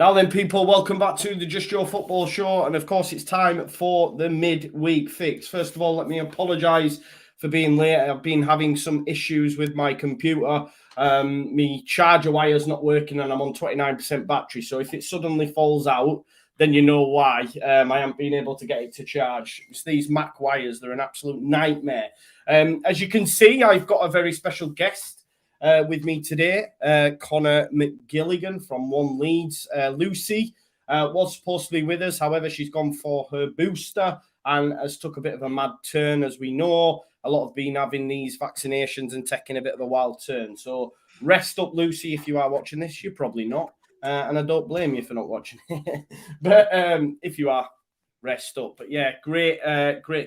Now then, people, welcome back to the Just Your Football show. And of course, it's time for the midweek fix. First of all, let me apologise for being late. I've been having some issues with my computer. My charger wire's not working and I'm on 29% battery. So if it suddenly falls out, then you know why. I haven't been able to get it to charge. It's these Mac wires. They're an absolute nightmare. As you can see, I've got a very special guest with me today, Conor McGilligan from Leeds. Lucy was supposed to be with us. However, she's gone for her booster and has took a bit of a mad turn. As we know, a lot have been having these vaccinations and taking a bit of a wild turn. So rest up, Lucy, if you are watching this. You're probably not. And I don't blame you for not watching it. But if you are, rest up. But yeah, great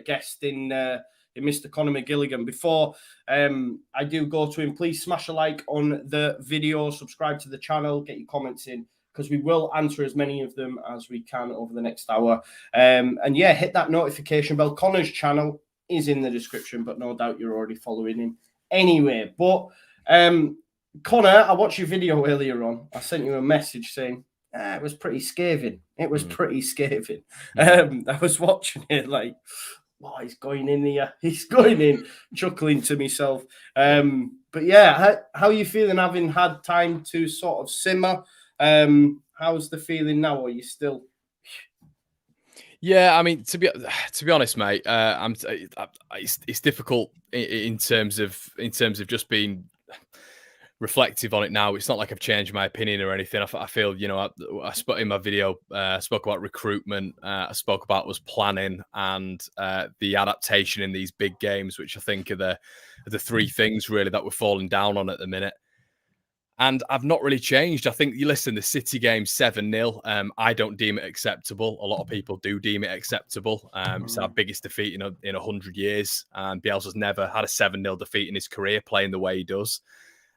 guest in Mr. Conor McGilligan. Before I do go to him, please smash a like on the video, subscribe to the channel, get your comments in, because we will answer as many of them as we can over the next hour. And yeah, hit that notification bell. Conor's channel is in the description, but no doubt you're already following him anyway. But Conor, I watched your video earlier on. I sent you a message saying, it was pretty scathing. It was pretty scathing. I was watching it like, oh, he's going in here. He's going in, chuckling to myself. But yeah, how are you feeling having had time to sort of simmer? How's the feeling now? Are you still? Yeah, I mean, to be honest, mate, it's difficult in terms of just being reflective on it now. It's not like I've changed my opinion or anything. I feel, I spoke in my video, spoke about recruitment, I spoke about us planning and the adaptation in these big games, which I think are the three things really that we're falling down on at the minute. And I've not really changed. I think, you listen, the City game 7-0, I don't deem it acceptable. A lot of people do deem it acceptable. It's our biggest defeat in 100 years. And Bielsa's never had a 7-0 defeat in his career playing the way he does.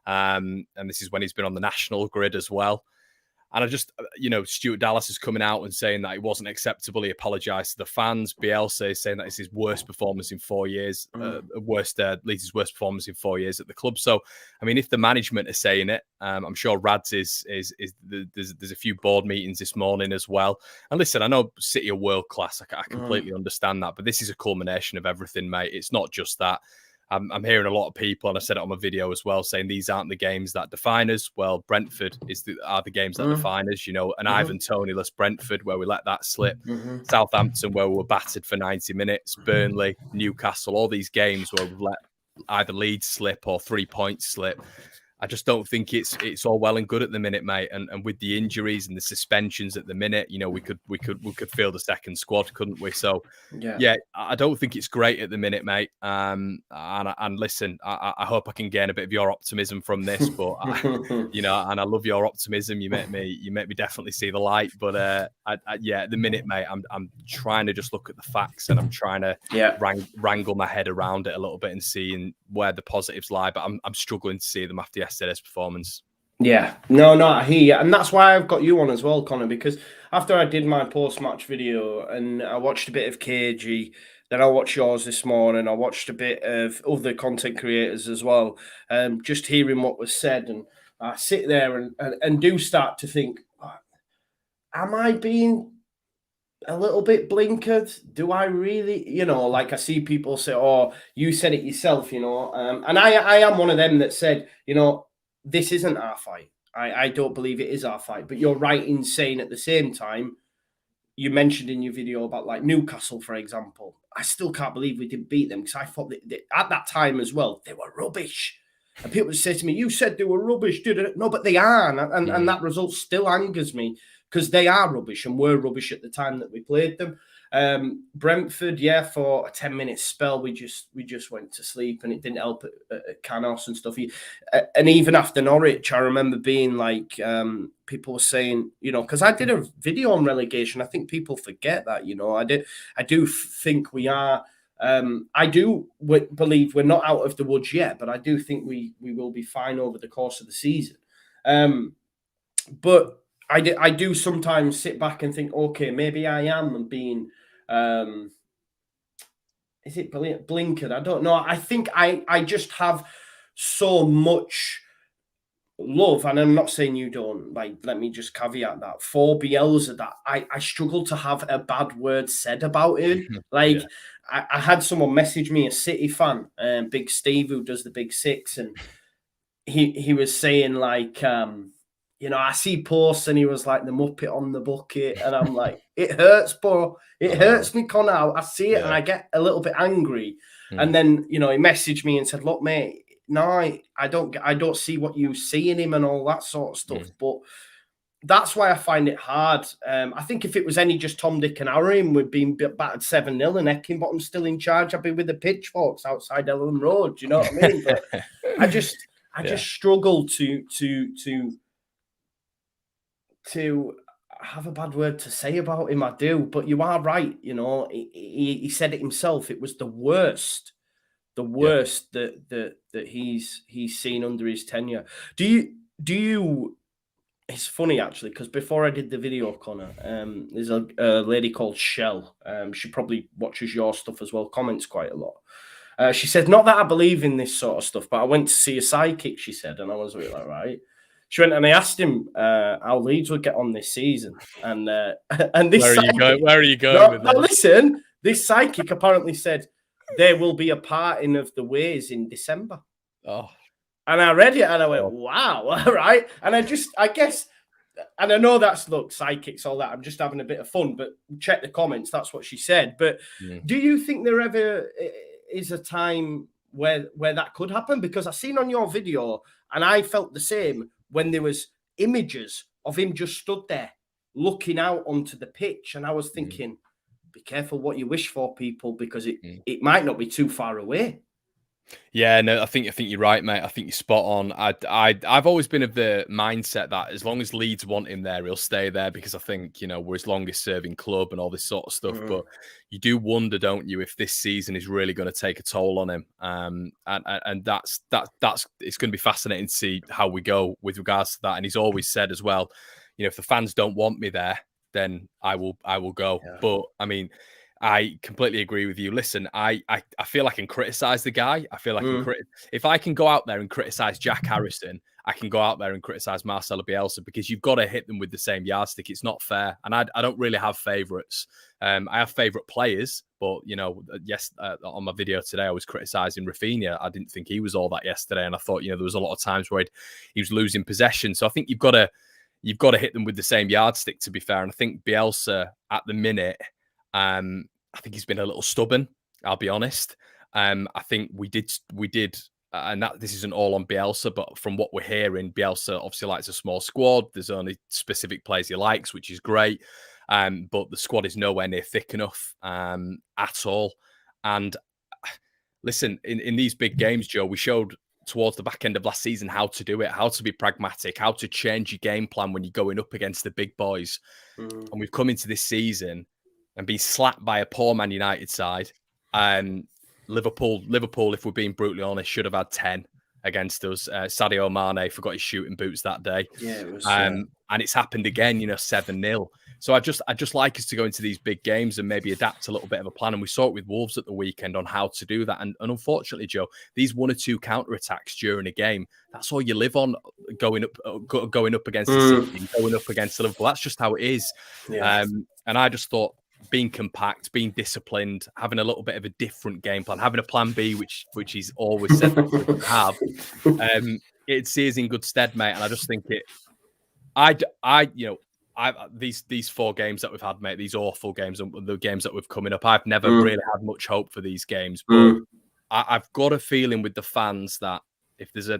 And this is when he's been on the national grid as well. And I just, Stuart Dallas is coming out and saying that it wasn't acceptable. He apologised to the fans. Bielsa is saying that it's his worst performance in 4 years, Leeds' worst performance in 4 years at the club. So, I mean, if the management are saying it, I'm sure Rads there's a few board meetings this morning as well. And listen, I know City are world class. I completely understand that, but this is a culmination of everything, mate. It's not just that. I'm hearing a lot of people, and I said it on my video as well, saying these aren't the games that define us. Well, Brentford are the games that define us, an Ivan Toney-less Brentford where we let that slip. Southampton where we were battered for 90 minutes. Burnley, Newcastle, all these games where we've let either Leeds slip or 3 points slip. I just don't think it's all well and good at the minute, mate. And with the injuries and the suspensions at the minute, we could field the second squad, couldn't we? So yeah, I don't think it's great at the minute, mate. And listen, I hope I can gain a bit of your optimism from this, but and I love your optimism. You make me definitely see the light. But at the minute, mate, I'm trying to just look at the facts and I'm trying to wrangle my head around it a little bit and seeing where the positives lie. But I'm struggling to see them after yesterday's performance. Yeah, no, I hear you. And that's why I've got you on as well, Conor, because after I did my post-match video and I watched a bit of KG, then I watched yours this morning, I watched a bit of other content creators as well, just hearing what was said, and I sit there and do start to think, am I being a little bit blinkered? Do I really, like I see people say, oh, you said it yourself, and I am one of them that said, this isn't our fight. I don't believe it is our fight. But you're right in saying at the same time, you mentioned in your video about like Newcastle, for example. I still can't believe we didn't beat them because I thought that at that time as well, they were rubbish. And people would say to me, you said they were rubbish, didn't it? No, but they are. And that result still angers me because they are rubbish and were rubbish at the time that we played them. Brentford, for a 10-minute spell, we just went to sleep and it didn't help at Canos and stuff. And even after Norwich, I remember being like, people were saying, because I did a video on relegation. I think people forget that, I do think we are. I do believe we're not out of the woods yet, but I do think we will be fine over the course of the season. But I do sometimes sit back and think, okay, maybe I am being, is it blinkered? I don't know. I think I just have so much love, and I'm not saying you don't, like, let me just caveat that, for Bielsa, that I struggle to have a bad word said about him. Like, Yeah. I had someone message me, a City fan, Big Steve, who does the Big Six, and he was saying, like, I see posts, and he was like the Muppet on the bucket, and I'm like, it hurts, bro. It hurts me, Conor. I see it, and I get a little bit angry. And then, he messaged me and said, look, mate, no, I don't see what you see in him and all that sort of stuff. But that's why I find it hard. I think if it was any just Tom, Dick, and Harry, and we'd been battered 7-0 and Heckingbottom's still in charge, I'd be with the pitchforks outside Ellen Road. Do you know what I mean? But I just struggle to have a bad word to say about him. I do, but you are right. He said it himself. It was the worst that he's seen under his tenure. Do you? It's funny actually, because before I did the video, Conor, there's a lady called Shell. She probably watches your stuff as well, comments quite a lot. She said, not that I believe in this sort of stuff, but I went to see a psychic, she said, and I was really like, right. She went and I asked him how Leeds would get on this season. And this Where are you going with this? Listen, this psychic apparently said there will be a parting of the ways in December. Oh. And I read it and I went, wow, all right. And I guess, and I know that's, look, psychics, all that. I'm just having a bit of fun, but check the comments. That's what she said. But do you think there ever is a time where that could happen? Because I've seen on your video, and I felt the same when there was images of him just stood there looking out onto the pitch. And I was thinking, be careful what you wish for, people, because it might not be too far away. Yeah, no, I think you're right, mate. I think you're spot on. I've always been of the mindset that as long as Leeds want him there, he'll stay there, because I think, we're his longest serving club and all this sort of stuff. But you do wonder, don't you, if this season is really going to take a toll on him. And that's it's going to be fascinating to see how we go with regards to that. And he's always said as well, if the fans don't want me there, then I will go. Yeah. But I mean, I completely agree with you. Listen, I feel I can criticize the guy. I feel I can if I can go out there and criticize Jack Harrison, I can go out there and criticize Marcelo Bielsa, because you've got to hit them with the same yardstick. It's not fair. And I don't really have favorites. I have favorite players, but on my video today, I was criticizing Rafinha. I didn't think he was all that yesterday. And I thought, there was a lot of times where he was losing possession. So I think you've got to hit them with the same yardstick, to be fair. And I think Bielsa at the minute, I think he's been a little stubborn, I'll be honest. I think we did, and that this isn't all on Bielsa, but from what we're hearing, Bielsa obviously likes a small squad. There's only specific players he likes, which is great. But the squad is nowhere near thick enough at all. And listen, in these big games, Joe, we showed towards the back end of last season how to do it, how to be pragmatic, how to change your game plan when you're going up against the big boys. And we've come into this season and been slapped by a poor Man United side. Liverpool, if we're being brutally honest, should have had 10 against us. Sadio Mane forgot his shooting boots that day. Yeah, it was. And it's happened again, 7-0. So I just like us to go into these big games and maybe adapt a little bit of a plan. And we saw it with Wolves at the weekend on how to do that. And unfortunately, Joe, these 1 or 2 counter-attacks during a game, that's all you live on going up against the City, going up against Liverpool. That's just how it is. Yeah. And I just thought, being compact, being disciplined, having a little bit of a different game plan, having a plan B, which he's always said that we would have, it'd see us in good stead, mate. And I just think these 4 games that we've had, mate, these awful games and the games that we've coming up, I've never really had much hope for these games. But I've got a feeling with the fans that if there's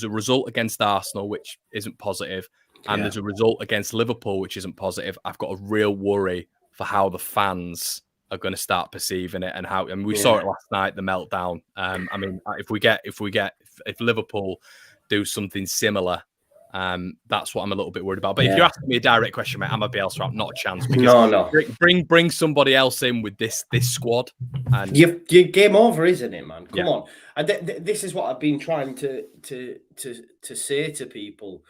a result against Arsenal, which isn't positive, and there's a result against Liverpool, which isn't positive, I've got a real worry for how the fans are going to start perceiving it, and how. And we saw it last night, the meltdown. I mean, if Liverpool do something similar, that's what I'm a little bit worried about. But if you're asking me a direct question, mate, I'm a Bielsa out, not a chance. Because no. Bring somebody else in with this squad, and you game over, isn't it, man? Come on. And this is what I've been trying to say to people,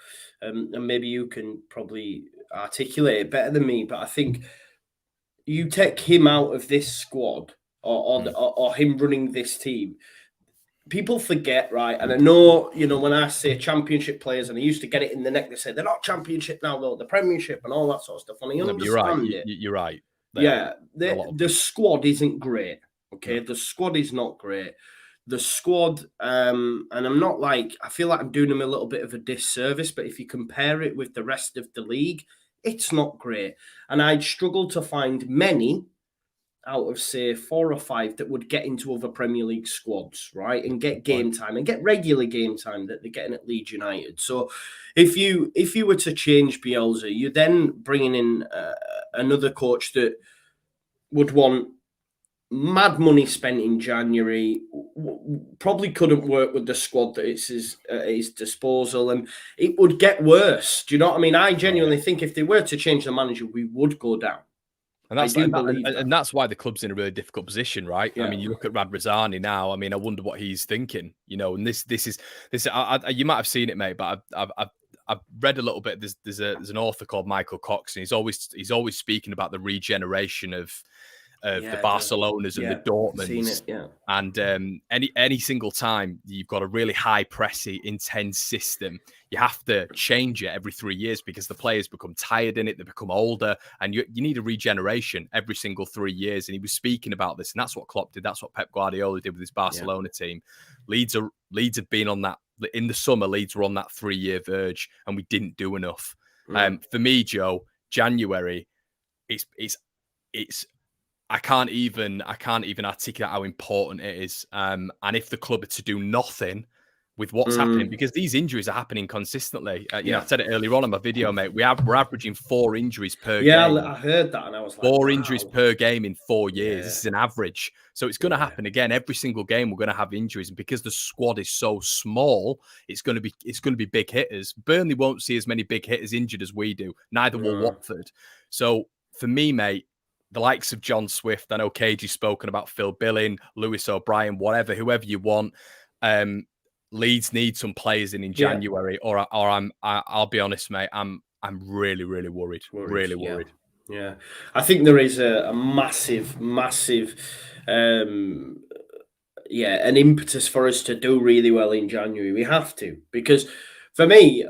and maybe you can probably articulate it better than me. But I think you take him out of this squad, or him running this team, people forget, right? And I know, when I say championship players, and I used to get it in the neck, they say they're not championship now, though, the Premiership and all that sort of stuff. And I No, but you're right. understand it. You're right. Yeah, the squad isn't great. Okay, the squad is not great. The squad, and I'm not I feel like I'm doing them a little bit of a disservice, but if you compare it with the rest of the league, it's not great. And I'd struggle to find many out of, say, 4 or 5 that would get into other Premier League squads, right, and get game time and get regular game time that they're getting at Leeds United. So if you were to change Bielsa, you're then bringing in another coach that would want mad money spent in January, probably couldn't work with the squad that is at his disposal, and it would get worse. Do you know what I mean? I genuinely think if they were to change the manager, we would go down. And that's why the club's in a really difficult position, right? Yeah. I mean, you look at Radrizzani now. I mean, I wonder what he's thinking, and this is you might have seen it, mate, but I've read a little bit. There's an author called Michael Cox, and he's always speaking about the regeneration of the Barcelonas and the Dortmunds. And any single time you've got a really high pressy, intense system, you have to change it every 3 years because the players become tired in it, they become older, and you need a regeneration every single 3 years. And he was speaking about this, and that's what Klopp did. That's what Pep Guardiola did with his Barcelona team. Leeds have been on that in the summer. Leeds were on that 3-year verge, and we didn't do enough. For me, Joe, January, it's I can't even articulate how important it is. And if the club are to do nothing with what's happening, because these injuries are happening consistently. I said it earlier on in my video, mate. We're averaging 4 injuries per game. Yeah, I heard that, and I was like, 4 injuries per game in 4 years. This is an average. So it's going to happen again. Every single game, we're going to have injuries, and because the squad is so small, it's going to be big hitters. Burnley won't see as many big hitters injured as we do. Neither will Watford. So for me, mate, the likes of John Swift, I know Cagey's spoken about Phil Billing, Lewis O'Brien, whoever you want. Leeds need some players in January, or I'll be honest, mate, I'm really, really worried. Really worried. Yeah. I think there is a massive, an impetus for us to do really well in January. We have to, because for me,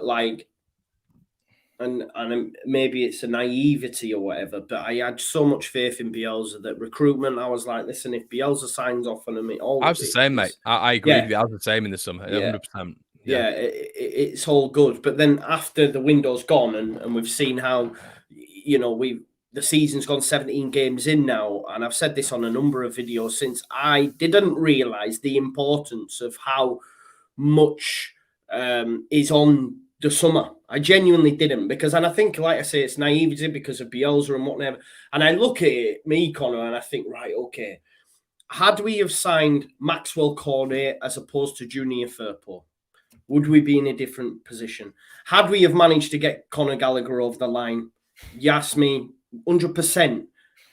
and maybe it's a naivety or whatever, but I had so much faith in Bielsa that recruitment, I was like, listen, if Bielsa signs off on him, I was the same, mate. I agree with you. I was the same in the summer, 100%. Yeah, it's all good. But then after the window's gone, and we've seen how, the season's gone 17 games in now, and I've said this on a number of videos since, I didn't realise the importance of how much is on the summer. I genuinely didn't, and I think, like I say, it's naivety because of Bielsa and whatever. And I look at it, me, Conor, and I think, right, okay, had we have signed Maxwell Cornet as opposed to Junior Firpo, would we be in a different position? Had we have managed to get Conor Gallagher over the line, you ask me, 100%.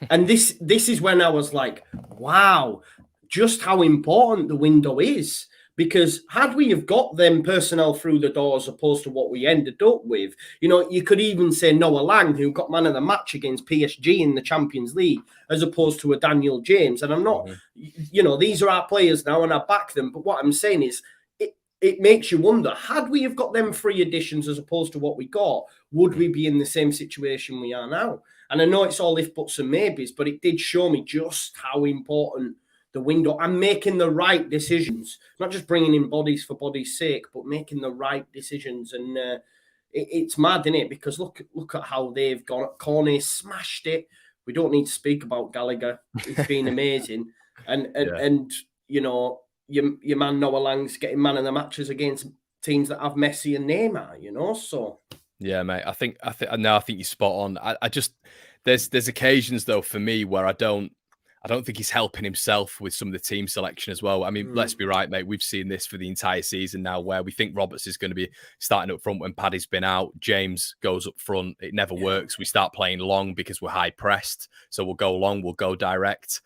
And this is when I was like, wow, just how important the window is. Because had we have got them personnel through the door as opposed to what we ended up with, you could even say Noah Lang, who got man of the match against PSG in the Champions League, as opposed to a Daniel James. And I'm not, these are our players now and I back them. But what I'm saying is, it makes you wonder, had we have got them 3 additions as opposed to what we got, would we be in the same situation we are now? And I know it's all if, buts and maybes, but it did show me just how important the window and making the right decisions, not just bringing in bodies for body's sake, but making the right decisions. And it's mad, isn't it? Because look at how they've gone. Cornet smashed it. We don't need to speak about Gallagher. It's been amazing. And your man Noah Lang's getting man of the matches against teams that have Messi and Neymar. So yeah, mate. I think you're spot on. I just there's occasions though for me where I don't think he's helping himself with some of the team selection as well. I mean, let's be right, mate. We've seen this for the entire season now, where we think Roberts is going to be starting up front when Paddy's been out. James goes up front. It never works. We start playing long because we're high pressed. So we'll go long, we'll go direct.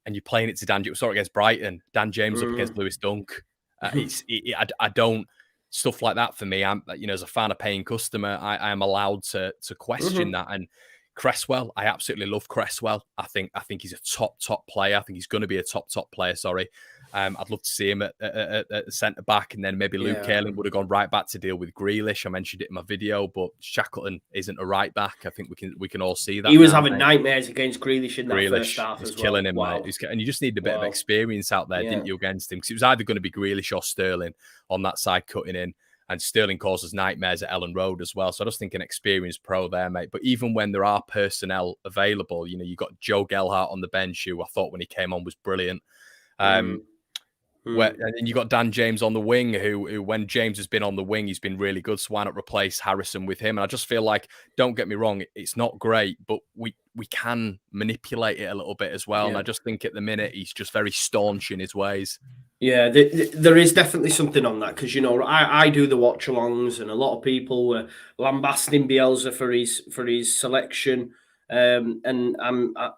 And you're playing it to Dan. Sorry, against Brighton. Dan James up against Lewis Dunk. I don't stuff like that for me. I'm as a fan, a paying customer, I am allowed to question that. And Cresswell, I absolutely love Cresswell. I think he's a top player. I think he's going to be a top player. Sorry, I'd love to see him at centre back, and then maybe Luke Ayling would have gone right back to deal with Grealish. I mentioned it in my video, but Shackleton isn't a right back. I think we can all see that. He was having nightmares against Grealish in that first half is as well. Killing him, mate. And you just need a bit of experience out there, didn't you, against him? Because it was either going to be Grealish or Sterling on that side cutting in. And Sterling causes nightmares at Ellen Road as well. So I just think an experienced pro there, mate. But even when there are personnel available, you know, you got Joe Gelhardt on the bench, who I thought when he came on was brilliant. And then you got Dan James on the wing, who when James has been on the wing, he's been really good. So why not replace Harrison with him? And I just feel like, don't get me wrong, it's not great, but we can manipulate it a little bit as well. Yeah. And I just think at the minute, he's just very staunch in his ways. Yeah, there is definitely something on that, because, you know, I do the watch-alongs, and a lot of people were lambasting Bielsa for his selection. And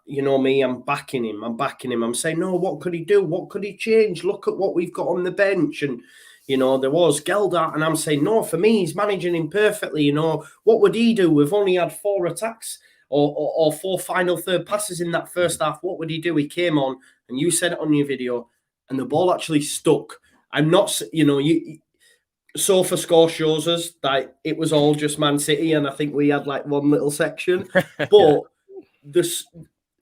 you know me, I'm backing him. I'm saying, no, what could he do? What could he change? Look at what we've got on the bench. And, you know, there was Gelhardt, and I'm saying, no, for me, he's managing him perfectly. You know, what would he do? We've only had 4 attacks or 4 final third passes in that first half. What would he do? He came on, and you said it on your video, and the ball actually stuck. I'm not, you know, Sofa score shows us that it was all just Man City, and I think we had like one little section. But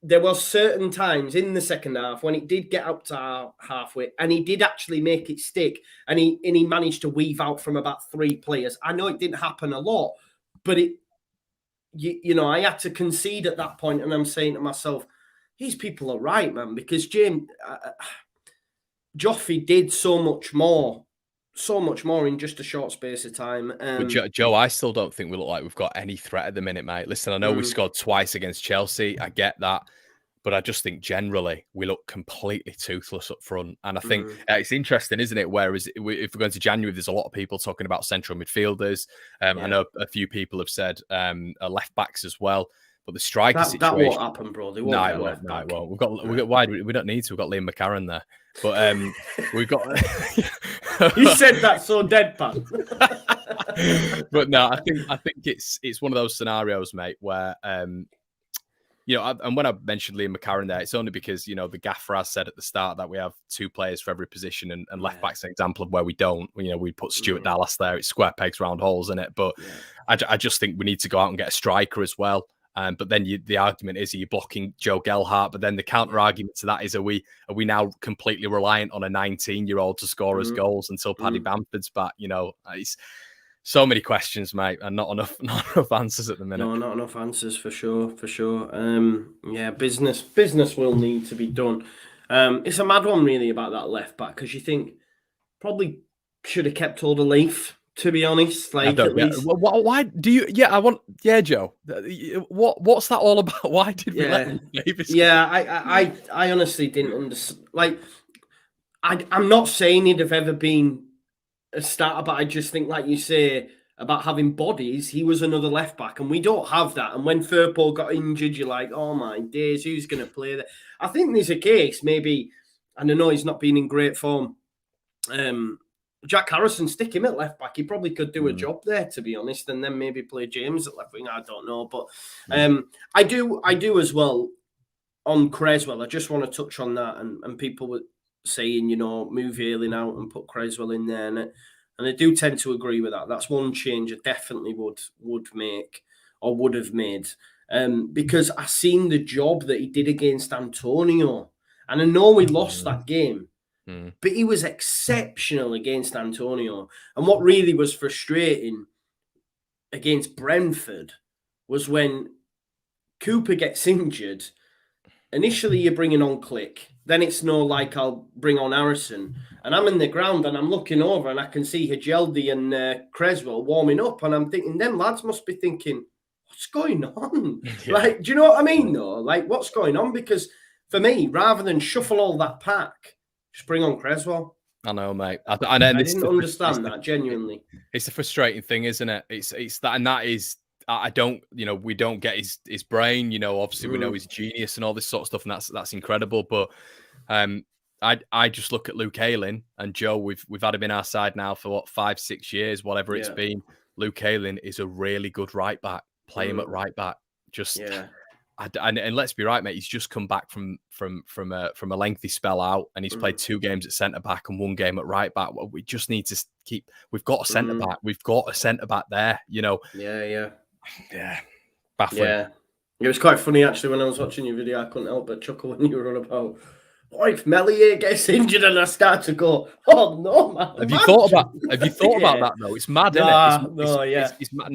there was certain times in the second half when it did get up to halfway, and he did actually make it stick, and he managed to weave out from about 3 players. I know it didn't happen a lot, but you know, I had to concede at that point, and I'm saying to myself, these people are right, man, because Joffrey did so much more in just a short space of time. But Joe, I still don't think we look like we've got any threat at the minute, mate. Listen, I know we scored twice against Chelsea. I get that. But I just think generally we look completely toothless up front. And I think it's interesting, isn't it? Whereas if we're going to January, there's a lot of people talking about central midfielders. I know a few people have said left backs as well. But the striker situation, that won't happen, bro. They won't get left back. It won't. We've got why we don't need to. We've got Liam McCarron there, but we've got. You said that so deadpan. But no, I think it's one of those scenarios, mate, where you know, and when I mentioned Liam McCarron there, it's only because, you know, the gaffer has said at the start that we have 2 players for every position, and left back's an example of where we don't. You know, we put Stuart Dallas there. It's square pegs, round holes, isn't it? But I just think we need to go out and get a striker as well. But then the argument is, are you blocking Joe Gelhardt? But then the counter argument to that is, are we now completely reliant on a 19-year-old to score us goals until Paddy Bamford's back? You know, it's so many questions, mate, and not enough answers at the minute. No, not enough answers for sure. Yeah, business will need to be done. It's a mad one, really, about that left back, because you think probably should have kept hold of Leaf. To be honest, like, at least... Why do you? Yeah, I want. Yeah, Joe. What's that all about? Why did we let Davis? Yeah, I honestly didn't understand. Like, I'm not saying he'd have ever been a starter, but I just think, like you say about having bodies, he was another left back, and we don't have that. And when Firpo got injured, you're like, oh my days, who's going to play there? I think there's a case, maybe, and I know he's not been in great form. Jack Harrison, stick him at left back. He probably could do a job there, to be honest, and then maybe play James at left wing. I don't know, but I do as well on Creswell. I just want to touch on that, and people were saying, you know, move Ayling out and put Creswell in there, and I do tend to agree with that. That's one change I definitely would make or would have made, because I seen the job that he did against Antonio, and I know we lost that game. But he was exceptional against Antonio. And what really was frustrating against Brentford was when Cooper gets injured. Initially, you're bringing on Click. Then it's no like I'll bring on Harrison. And I'm in the ground and I'm looking over and I can see Hajeldi and Creswell warming up. And I'm thinking, them lads must be thinking, what's going on? Yeah. Like, do you know what I mean, though? Like, what's going on? Because for me, rather than shuffle all that pack, just bring on Creswell. I know, mate. I didn't understand that, genuinely. It's a frustrating thing, isn't it? It's that, and that is, I don't, you know, we don't get his brain. You know, obviously we know his genius and all this sort of stuff, and that's incredible. But I just look at Luke Ayling and Joe. We've had him in our side now for what, 5-6 years, whatever it's been. Luke Ayling is a really good right back. Play him at right back. and let's be right, mate. He's just come back from a lengthy spell out, and he's played 2 games at centre back and 1 game at right back. Well, we just need to keep. We've got a centre back. We've got a centre back there. Yeah. Baffling. Yeah. It was quite funny actually when I was watching your video. I couldn't help but chuckle when you were on about, what if Melier gets injured, and I start to go, oh no, man. Have you thought about that though? It's mad, isn't it? It's mad.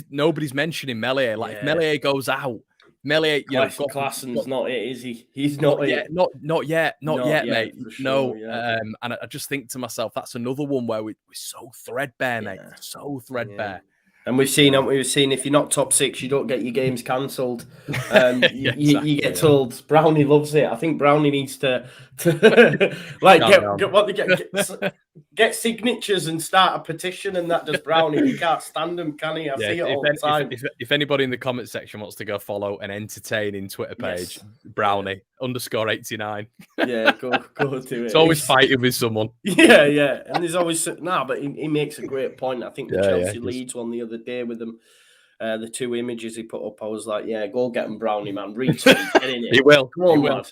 Nobody's mentioning Melier. Like if Melier goes out, Melier, Klassen's not it, is he? He's not yet. Not yet, mate. Sure, no. yeah. And I just think to myself, that's another one where we're so threadbare, mate. So threadbare. And we've seen if you're not top 6, you don't get your games cancelled. You get told. Brownie loves it. I think Brownie needs to like get signatures and start a petition, and that does Brownie. He can't stand them, can he? I see it all the time. If anybody in the comment section wants to go follow an entertaining Twitter page, Brownie _89. Yeah, go do it. It's always fighting with someone. Yeah. And there's always but he makes a great point. I think the Chelsea Leeds one the other day with them, the 2 images he put up, I was like, go get him, Brownie, man. Retweet, get in it. He will. Come on, lad.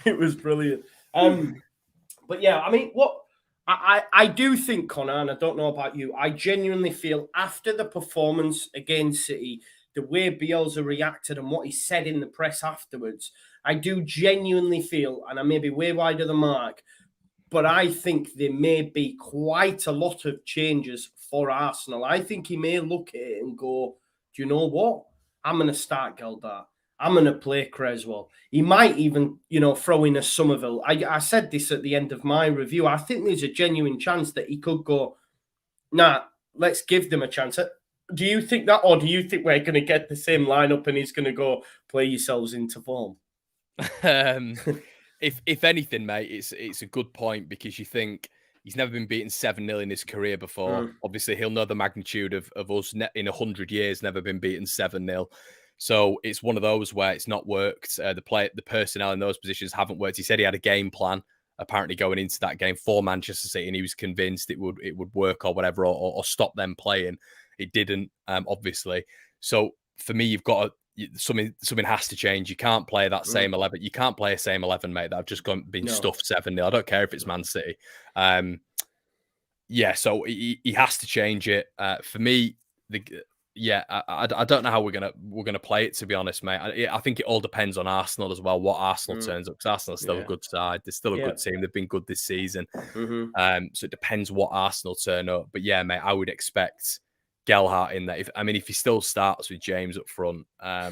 It was brilliant. But yeah, I mean, what I do think, Conor, and I don't know about you, I genuinely feel after the performance against City, the way Bielsa reacted and what he said in the press afterwards, I do genuinely feel, and I may be way wide of the mark, but I think there may be quite a lot of changes for Arsenal. I think he may look at it and go, do you know what? I'm going to start Geldart. I'm going to play Creswell. He might even, throw in a Somerville. I said this at the end of my review. I think there's a genuine chance that he could go, let's give them a chance. Do you think that, or do you think we're going to get the same lineup and he's going to go, play yourselves into form? If anything, mate, it's a good point, because you think he's never been beaten 7-0 in his career before. Obviously, he'll know the magnitude of us in 100 years, never been beaten 7-0. So it's one of those where it's not worked. The personnel in those positions haven't worked. He said he had a game plan apparently going into that game for Manchester City, and he was convinced it would work or whatever, or stop them playing. It didn't, obviously. So for me, you've got something has to change. You can't play that same 11. You can't play a same 11, mate, that have just been stuffed 7-0. I don't care if it's Man City. So he has to change it. For me, I don't know how we're gonna play it, to be honest, mate. I think it all depends on Arsenal as well. What Arsenal turns up, because Arsenal's still a good side. They're still a good team. They've been good this season. So it depends what Arsenal turn up. But yeah, mate, I would expect Gelhardt in there. If he still starts with James up front, I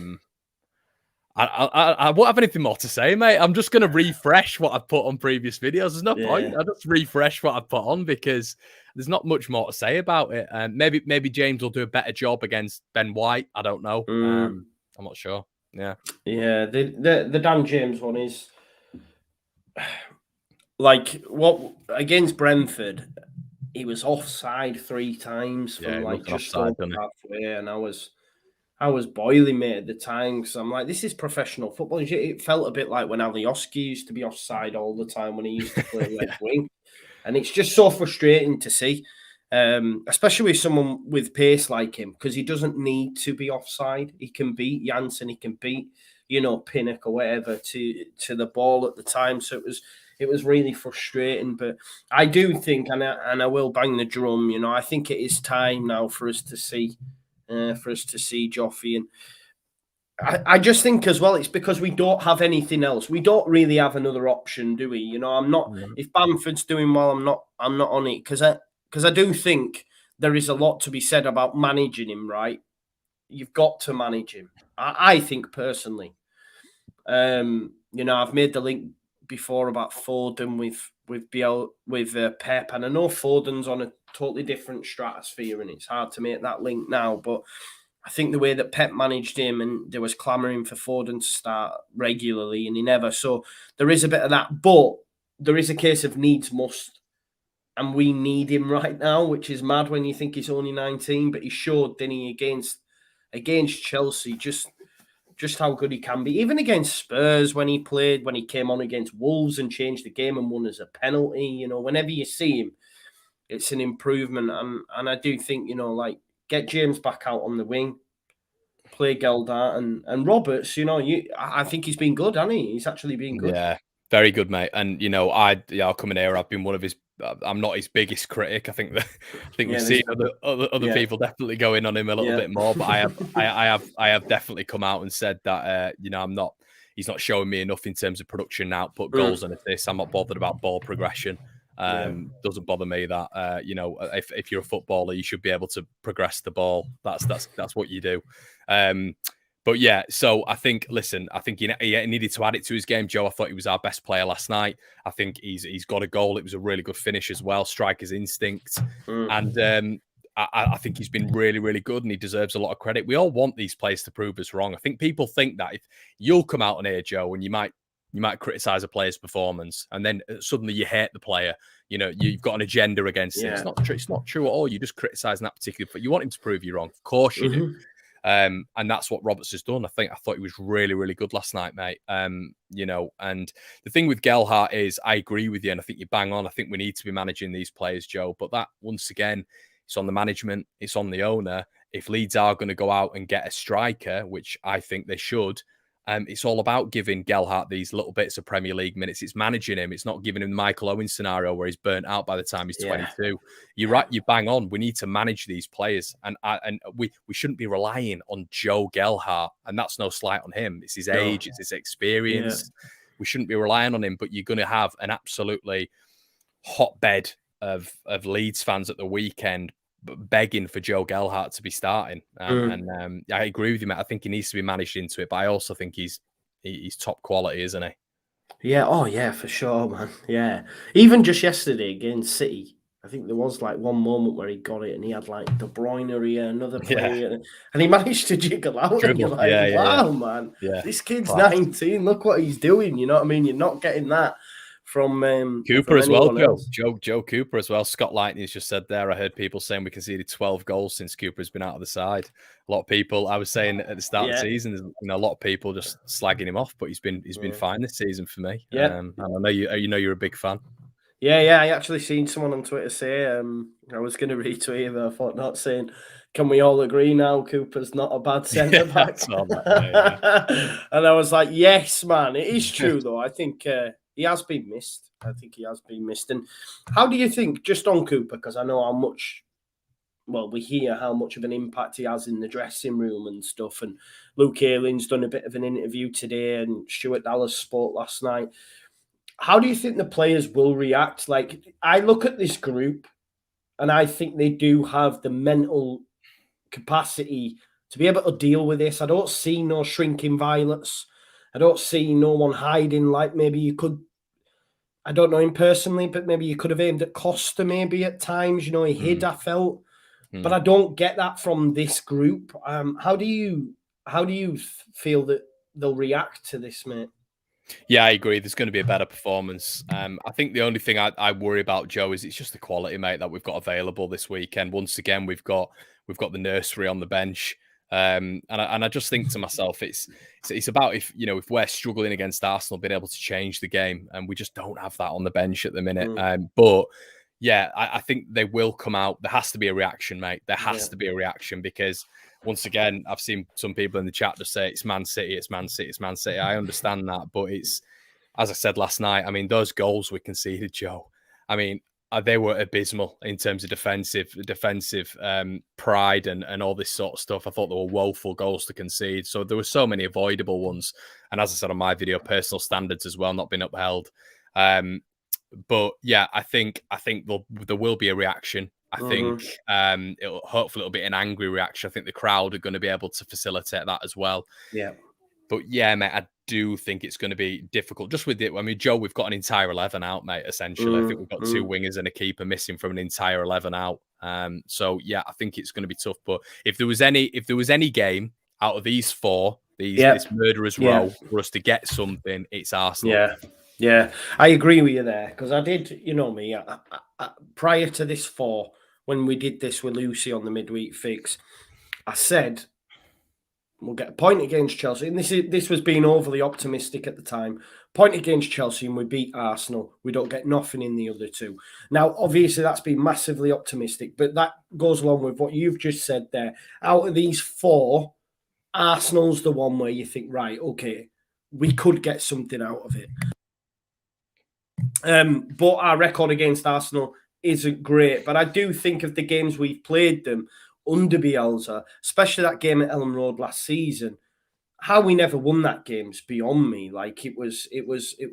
won't have anything more to say, mate. I'm just going to refresh what I've put on previous videos. There's no point. I just refresh what I've put on, because there's not much more to say about it. Maybe James will do a better job against Ben White. I don't know. I'm not sure. Yeah. The Dan James one is like what against Brentford. He was offside 3 times from just over halfway, and I was boiling, mate, at the time, because I'm like, this is professional football. It felt a bit like when Alioski used to be offside all the time when he used to play left wing, and it's just so frustrating to see, especially with someone with pace like him, because he doesn't need to be offside. He can beat Janssen, he can beat Pinnock or whatever to the ball at the time. So it was really frustrating, but I do think, and I will bang the drum, I think it is time now for us to see Joffy. And I just think as well, it's because we don't have anything else. We don't really have another option, do we? I'm not. If Bamford's doing well, I'm not on it, because I do think there is a lot to be said about managing him. Right, you've got to manage him. I think personally. I've made the link before about Foden with Pep, and I know Foden's on a totally different stratosphere, and it's hard to make that link now, but I think the way that Pep managed him, and there was clamouring for Foden to start regularly, and he never. So there is a bit of that, but there is a case of needs must, and we need him right now, which is mad when you think he's only 19, but he showed, didn't he, against Chelsea, just how good he can be. Even against Spurs when he came on against Wolves and changed the game and won as a penalty, whenever you see him, it's an improvement. And I do think, get James back out on the wing, play Geldart and Roberts. You know, I think he's been good, hasn't he? He's actually been good. Yeah, very good, mate. And you know, I'll come in here. I've been one of his. I'm not his biggest critic. I think we've seen other people definitely go in on him a little bit more. But I have definitely come out and said that you know, he's not showing me enough in terms of production output, goals and assists. I'm not bothered about ball progression. Doesn't bother me that you know, if you're a footballer, you should be able to progress the ball. That's what you do. But yeah, so I think, listen, I think he needed to add it to his game, Joe. I thought he was our best player last night. I think he's got a goal. It was a really good finish as well, striker's instinct. And I think he's been really, really good and he deserves a lot of credit. We all want these players to prove us wrong. I think people think that if you'll come out on here, Joe, and you might criticize a player's performance and then suddenly you hate the player. You know, you've got an agenda against it. It's not true. It's not true at all. You're just criticizing that particular, but you want him to prove you wrong. Of course you do. And that's what Roberts has done. I thought he was really, really good last night, mate. You know, and the thing with Gelhardt is I agree with you, and I think you bang on. I think we need to be managing these players, Joe. But that, once again, it's on the management, it's on the owner. If Leeds are going to go out and get a striker, which I think they should, it's all about giving Gelhardt these little bits of Premier League minutes. It's managing him. It's not giving him the Michael Owen scenario where he's burnt out by the time he's 22. You're right. You bang on. We need to manage these players, and we shouldn't be relying on Joe Gelhardt. And that's no slight on him. It's his age. It's his experience. We shouldn't be relying on him. But you're going to have an absolutely hotbed of Leeds fans at the weekend begging for Joe Gelhardt to be starting. And I agree with you, mate. I think he needs to be managed into it, but I also think he's top quality, isn't he? Yeah. Oh, yeah, for sure, man. Yeah. Even just yesterday against City, I think there was like one moment where he got it and he had like De Bruyne here, another player, and he managed to jiggle out. And you're like, wow, man, this kid's 19. Look what he's doing. You know what I mean? You're not getting that from Cooper as well, Joe Cooper as well. Scott Lightning's just said there. I heard people saying we conceded 12 goals since Cooper's been out of the side. A lot of people, I was saying at the start of the season, there's, you know, a lot of people just slagging him off, but he's been fine this season for me. And I know you're a big fan. Yeah. I actually seen someone on Twitter say, I was going to retweet it, but I thought not, saying, can we all agree now Cooper's not a bad centre back? And I was like, yes, man, it is true though. I think he has been missed. And how do you think, just on Cooper, because I know how much, we hear how much of an impact he has in the dressing room and stuff. And Luke Ayling's done a bit of an interview today and Stuart Dallas spoke last night. How do you think the players will react? Like, I look at this group and I think they do have the mental capacity to be able to deal with this. I don't see no shrinking violets. I don't see no one hiding like maybe you could. I don't know him personally, but maybe you could have aimed at Costa maybe at times. You know, he hid, I felt. But I don't get that from this group. How do you feel that they'll react to this, mate? Yeah, I agree. There's going to be a better performance. I think the only thing I worry about, Joe, is it's just the quality, mate, that we've got available this weekend. Once again, we've got the nursery on the bench. And I just think to myself, it's about if we're struggling against Arsenal, being able to change the game, and we just don't have that on the bench at the minute. But yeah, I think they will come out. There has to be a reaction, mate. There has to be a reaction because once again, I've seen some people in the chat just say it's Man City, it's Man City, it's Man City. I understand that, but it's, as I said last night, I mean, those goals we conceded, Joe, I mean, they were abysmal in terms of defensive pride and all this sort of stuff. I thought they were woeful goals to concede. So there were so many avoidable ones. And as I said on my video, personal standards as well, not been upheld. But yeah, I think there will be a reaction. I think hopefully it'll be an angry reaction. I think the crowd are going to be able to facilitate that as well. Yeah. But yeah, mate, I do think it's going to be difficult. Just with it, I mean, Joe, we've got an entire 11 out, mate, essentially. I think we've got two wingers and a keeper missing from an entire 11 out. So yeah, I think it's going to be tough. But if there was any game out of these four, this murderer's row, for us to get something, it's Arsenal. Yeah, I agree with you there because I did, you know me, prior to this four, when we did this with Lucy on the midweek fix, I said we'll get a point against Chelsea, and this was being overly optimistic at the time. Point against Chelsea, and we beat Arsenal. We don't get nothing in the other two. Now, obviously, that's been massively optimistic, but that goes along with what you've just said there. Out of these four, Arsenal's the one where you think, right, okay, we could get something out of it. But our record against Arsenal isn't great. But I do think of the games we've played them under Bielsa, especially that game at Ellen Road last season. How we never won that game's beyond me. Like it was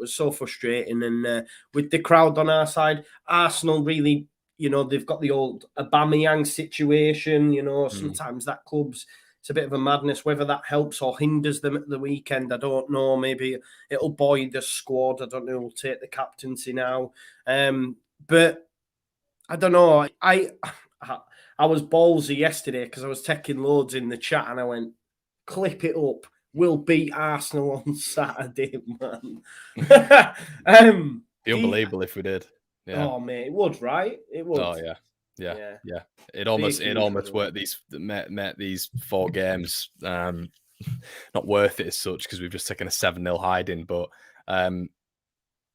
so frustrating. And with the crowd on our side, Arsenal really, they've got the old Aubameyang situation. Sometimes that club's, it's a bit of a madness. Whether that helps or hinders them at the weekend, I don't know. Maybe it'll buoy the squad. I don't know who'll take the captaincy now. But I don't know. I was ballsy yesterday because I was taking loads in the chat and I went, clip it up. We'll beat Arsenal on Saturday, man. Be unbelievable if we did. Yeah. Oh, mate, it would, right? It would. Oh, yeah. It almost worked. Met these 4 games. Not worth it as such because we've just taken a 7-0 hiding. But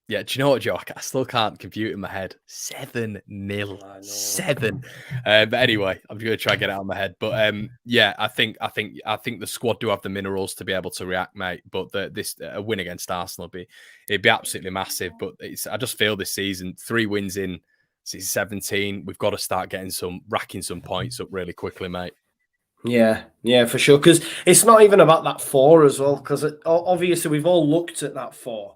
yeah, do you know what, Joe? I still can't compute in my head. 7-0, 7. But anyway, I'm going to try and get it out of my head. But yeah, I think the squad do have the minerals to be able to react, mate. But a win against Arsenal it'd be absolutely massive. But I just feel this season 3 wins in 17. We've got to start racking some points up really quickly, mate. Yeah, for sure. Because it's not even about that 4 as well. Because obviously we've all looked at that 4.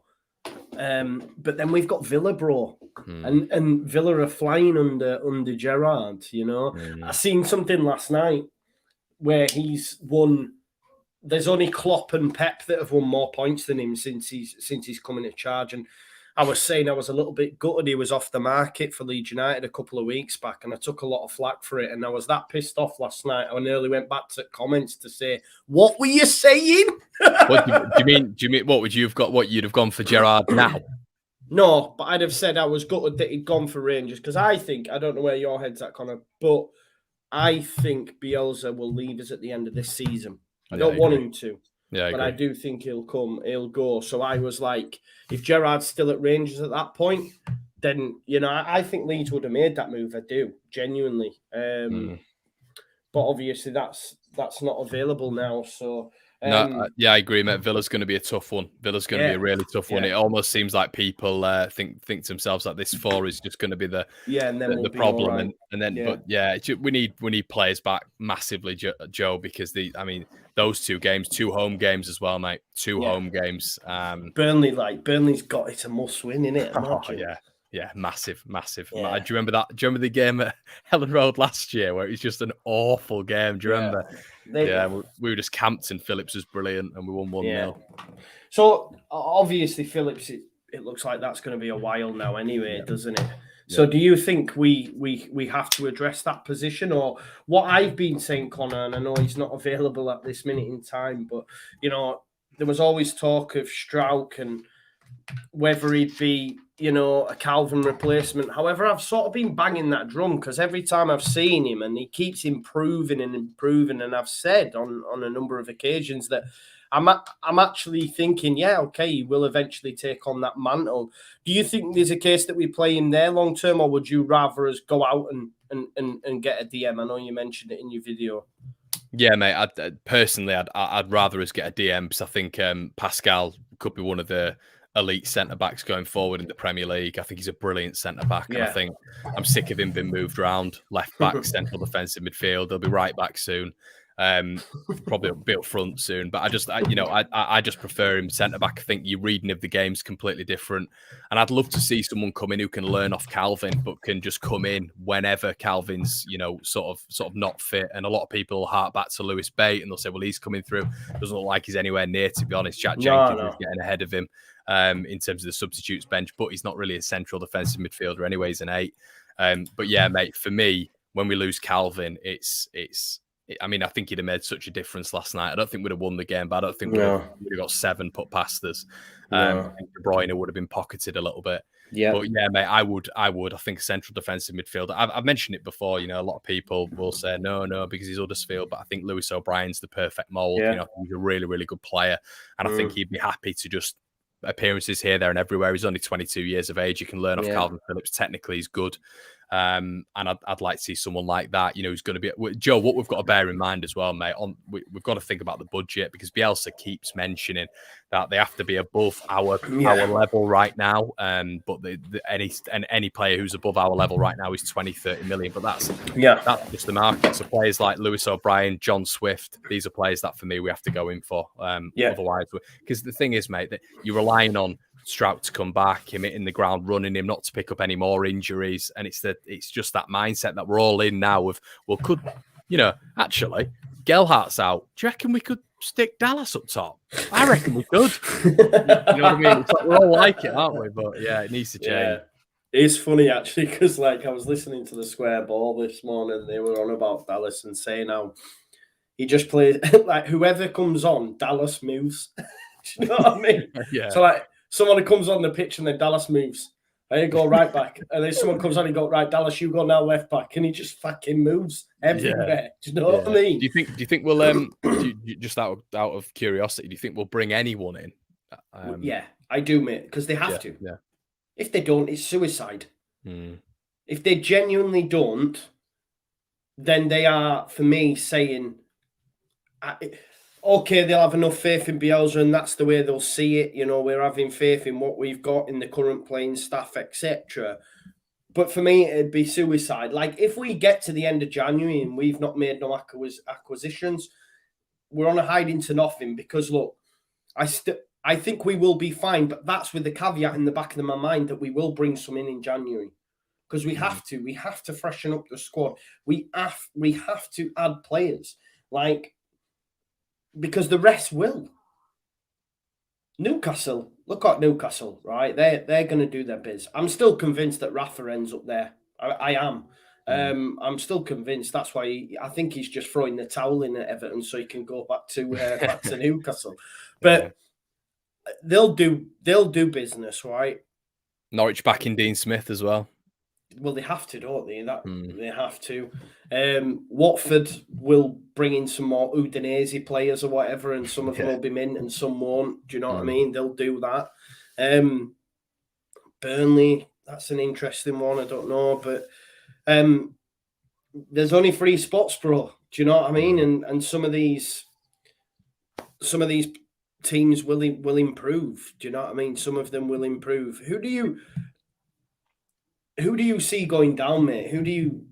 But then we've got Villa, bro, and Villa are flying under Gerrard. I seen something last night where he's won. There's only Klopp and Pep that have won more points than him since he's come into charge. And I was saying I was a little bit gutted he was off the market for Leeds United a couple of weeks back, and I took a lot of flack for it. And I was that pissed off last night. I nearly went back to comments to say, "What were you saying?" What do you mean? What would you have got? What you'd have gone for Gerrard now? No, but I'd have said I was gutted that he'd gone for Rangers because I don't know where your head's at, Connor, but I think Bielsa will leave us at the end of this season. I don't want him to. Yeah, but I do think he'll go. So I was like, if Gerrard's still at Rangers at that point, then, I think Leeds would have made that move. I do, genuinely. But obviously that's not available now. So I agree, mate. Villa's going to be a tough one. Villa's going to be a really tough one. It almost seems like people think to themselves like this 4 is just going to be the problem. Right. And then, but we need players back massively, Joe, because those 2 games, 2 home games as well, mate. 2 home games. Burnley's got it a must win, innit? Oh, yeah, massive. Yeah. Do you remember that? Do you remember the game at Helen Road last year where it was just an awful game? Do you remember? We were just camped and Phillips was brilliant and we won 1-0. So obviously Phillips, it looks like that's going to be a while now anyway, doesn't it? So do you think we have to address that position? Or what I've been saying, Connor, and I know he's not available at this minute in time, but, there was always talk of Strauch and whether he'd be, a Calvin replacement. However, I've sort of been banging that drum because every time I've seen him and he keeps improving, and I've said on a number of occasions that I'm actually thinking, he will eventually take on that mantle. Do you think there's a case that we play him there long term, or would you rather us go out and get a DM? I know you mentioned it in your video. Yeah, mate. I'd rather us get a DM because I think Pascal could be one of the elite centre-backs going forward in the Premier League. I think he's a brilliant centre-back. And I think I'm sick of him being moved around. Left-back, central defensive midfield. They'll be right back soon. Probably be up front soon. But I just prefer him centre-back. I think your reading of the game's completely different. And I'd love to see someone come in who can learn off Calvin, but can just come in whenever Calvin's, sort of not fit. And a lot of people hark back to Lewis Bate and they'll say, well, he's coming through. Doesn't look like he's anywhere near, to be honest. Jack Jenkins is getting ahead of him. In terms of the substitutes bench, but he's not really a central defensive midfielder anyway. He's an 8. But yeah, mate, for me, when we lose Calvin, I think he'd have made such a difference last night. I don't think we'd have won the game, but I don't think we'd have got 7 put past us. I think De Bruyne would have been pocketed a little bit. Yeah. But yeah, mate, I would. I think a central defensive midfielder. I've mentioned it before. A lot of people will say no because he's Huddersfield, but I think Lewis O'Brien's the perfect mould. He's a really, really good player, and I think he'd be happy to just appearances here, there, and everywhere. He's only 22 years of age. You can learn off Calvin Phillips. Technically, he's good. And I'd like to see someone like that, who's going to be Joe. What we've got to bear in mind as well, mate, we've got to think about the budget, because Bielsa keeps mentioning that they have to be above our level right now. But any player who's above our level right now is 20-30 million. But that's just the market. So players like Lewis O'Brien, John Swift, these are players that for me we have to go in for. Otherwise, because the thing is, mate, that you're relying on Strout to come back, him hitting the ground running, him not to pick up any more injuries, and it's just that mindset that we're all in now of, well, could actually Gelhart's out, do you reckon we could stick Dallas up top? I reckon we could. You know what I mean? It's like, we're all like it, aren't we? But yeah, it needs to change. Yeah. It's funny actually, because I was listening to the Square Ball this morning. They were on about Dallas and saying how he just plays like whoever comes on, Dallas moves. Do you know what I mean? Yeah. So someone comes on the pitch and then Dallas moves. And he go right back. And then someone comes on and go, right, Dallas, you go now left back. And he just fucking moves everywhere. Yeah. Do you know what I mean? Do you think we'll just out of curiosity, do you think we'll bring anyone in? Yeah, I do, mate, because they have to. Yeah. If they don't, it's suicide. If they genuinely don't, then they are, for me, saying, okay, they'll have enough faith in Bielsa and that's the way they'll see it. We're having faith in what we've got in the current playing staff, etc. But for me, it'd be suicide. Like, if we get to the end of January and we've not made no acquisitions, we're on a hiding to nothing, because, look, I think we will be fine, but that's with the caveat in the back of my mind that we will bring some in January, because we have to. We have to freshen up the squad. We have to add players, because the rest will. Newcastle, look at Newcastle, right? They're going to do their biz. I'm still convinced that Rafa ends up there. I am. I'm still convinced. That's why I think he's just throwing the towel in at Everton so he can go back to Newcastle. But they'll do business, right? Norwich backing Dean Smith as well. Well, they have to, don't they? They have to. Watford will bring in some more Udinese players or whatever, and some of them will be mint and some won't. Do you know what I mean? They'll do that. Burnley, that's an interesting one. I don't know, but there's only 3 spots, bro. Do you know what I mean? And some of these teams will improve. Do you know what I mean? Some of them will improve. Who do you see going down, mate? Who do you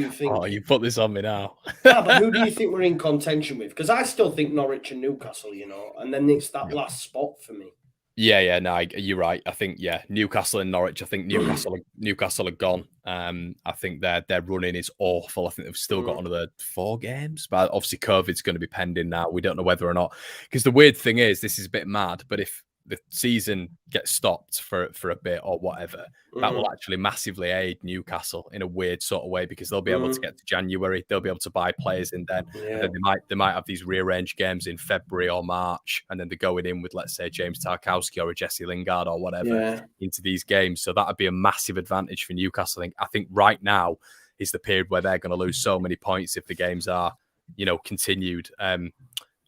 think? Oh, you put this on me now. Yeah, but who do you think we're in contention with? Because I still think Norwich and Newcastle, and then it's that last spot for me. Yeah, no, you're right. I think Newcastle and Norwich. I think Newcastle are gone. I think their running is awful. I think they've still got another 4 games, but obviously COVID's going to be pending now. We don't know whether or not. Because the weird thing is, this is a bit mad, but if the season gets stopped for a bit or whatever, that will actually massively aid Newcastle in a weird sort of way, because they'll be able to get to January, they'll be able to buy players in then, and then they might have these rearranged games in February or March, and then they're going in with, let's say, James Tarkowski or a Jesse Lingard or whatever into these games. So that would be a massive advantage for Newcastle. I think right now is the period where they're going to lose so many points if the games are, continued.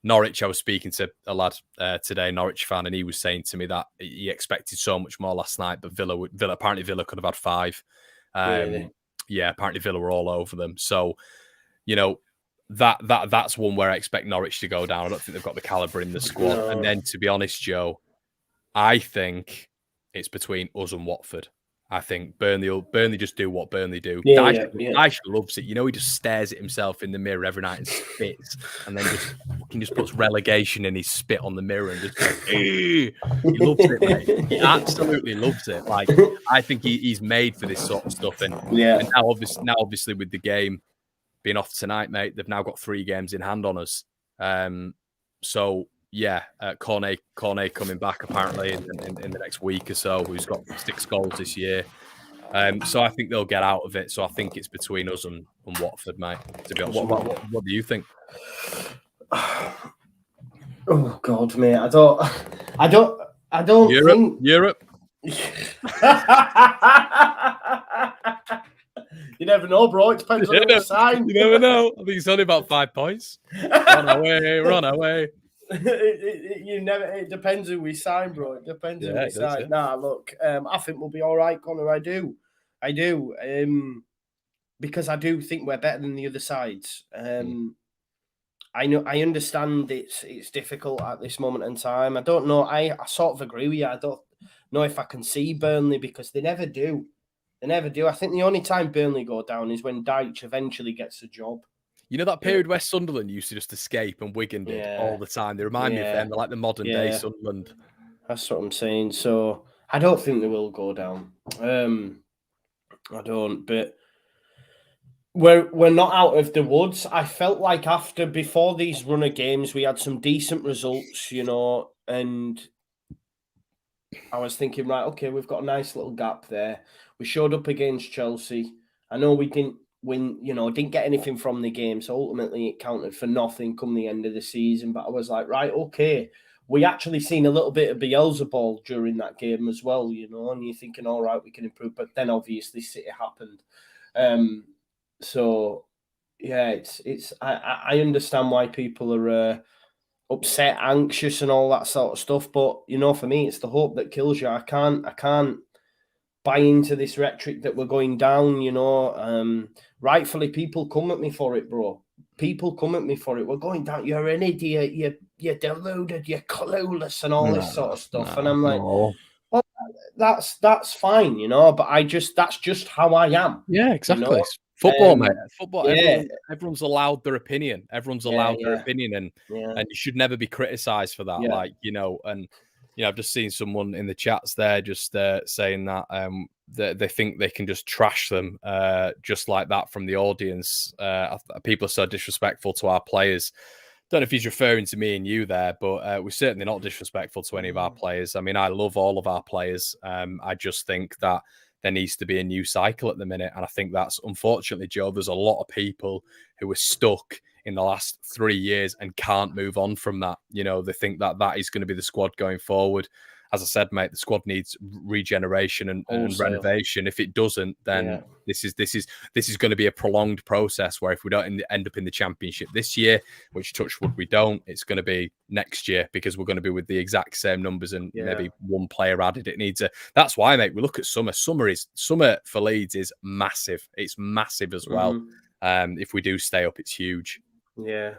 Norwich, I was speaking to a lad today, Norwich fan, and he was saying to me that he expected so much more last night, but Villa could have had 5. Really? Yeah, apparently Villa were all over them. So, that's one where I expect Norwich to go down. I don't think they've got the calibre in the squad. No. And then, to be honest, Joe, I think it's between us and Watford. I think Burnley just do what Burnley do. Dyche loves it. He just stares at himself in the mirror every night and spits, and then just puts relegation in his spit on the mirror and just goes, he loves it, mate. He absolutely loves it. Like, I think he's made for this sort of stuff. And now obviously with the game being off tonight, mate, they've now got 3 games in hand on us. Cornet coming back apparently in the next week or so, who's got 6 goals this year. So I think they'll get out of it. So I think it's between us and Watford, mate. To be honest, what do you think? Oh God, mate, I don't Europe. You never know, bro. It depends on the sign. You never know. I think it's only about 5 points. Run away. It depends who we sign, bro. It depends who we sign. Nah, look, I think we'll be all right, Connor. I do. because I do think we're better than the other sides. I understand it's difficult at this moment in time. I don't know. I sort of agree with you. I don't know if I can see Burnley because they never do. They never do. I think the only time Burnley go down is when Dyche eventually gets a job. You know that period where Sunderland used to just escape and Wigan did all the time? They remind me of them. They're like the modern day Sunderland. That's what I'm saying. So I don't think they will go down. I don't, but we're not out of the woods. I felt like before these run of games, we had some decent results, and I was thinking, right, okay, we've got a nice little gap there. We showed up against Chelsea. I know we didn't win, didn't get anything from the game, so ultimately it counted for nothing come the end of the season. But I was like, right, okay, we actually seen a little bit of Bielsa ball during that game as well, and you're thinking, all right, we can improve. But then obviously City happened. So yeah, I understand why people are upset, anxious, and all that sort of stuff. But for me, it's the hope that kills you. I can't buy into this rhetoric that we're going down. Rightfully, people come at me for it, bro. People come at me for it. We're going down. You're an idiot. You're deluded. You're clueless, and all this sort of stuff. And I'm like, well, that's fine, But that's just how I am. Yeah, exactly. Football, mate. Football. Everyone's allowed their opinion. Everyone's allowed their opinion, and you should never be criticised for that. And I've just seen someone in the chats there just saying that they think they can just trash them just like that from the audience. People are so disrespectful to our players. Don't know if he's referring to me and you there, but we're certainly not disrespectful to any of our players. I mean, I love all of our players. I just think that there needs to be a new cycle at the minute. And I think that's, unfortunately, Joe, there's a lot of people who are stuck in the last 3 years and can't move on from that. They think that is going to be the squad going forward. As I said, mate, the squad needs regeneration and renovation. If it doesn't, then this is going to be a prolonged process where if we don't end up in the Championship this year, which touch wood we don't, it's going to be next year because we're going to be with the exact same numbers and maybe one player added. It needs that's why, mate, we look at summer. Summer for Leeds is massive. It's massive as well. If we do stay up, it's huge. Yeah,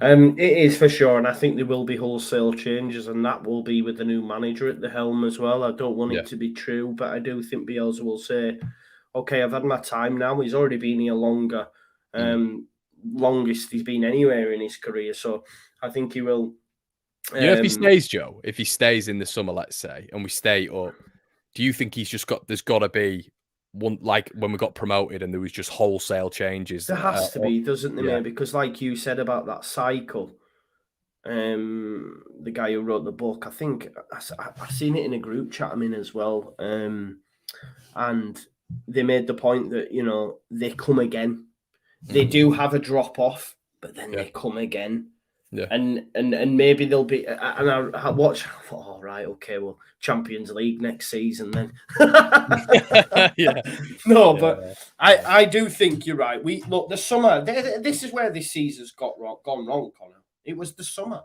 it is for sure, and I think there will be wholesale changes, and that will be with the new manager at the helm as well. I don't want it to be true, but I do think Bielsa will say, "Okay, I've had my time now." He's already been here longer, longest he's been anywhere in his career, so I think he will. If he stays, Joe, if he stays in the summer, let's say, and we stay up, do you think there's got to be one, like when we got promoted and there was just wholesale changes? There has to be, doesn't there, mate? Because like you said about that cycle, the guy who wrote the book, I think I've seen it in a group chat I'm in as well, and they made the point that they come again. They do have a drop off, but then they come again. Yeah, and maybe they'll be. And I watched. I thought, all right, okay, well, Champions League next season then. But I do think you're right. We look the summer. This is where this season's gone wrong, Connor. It was the summer.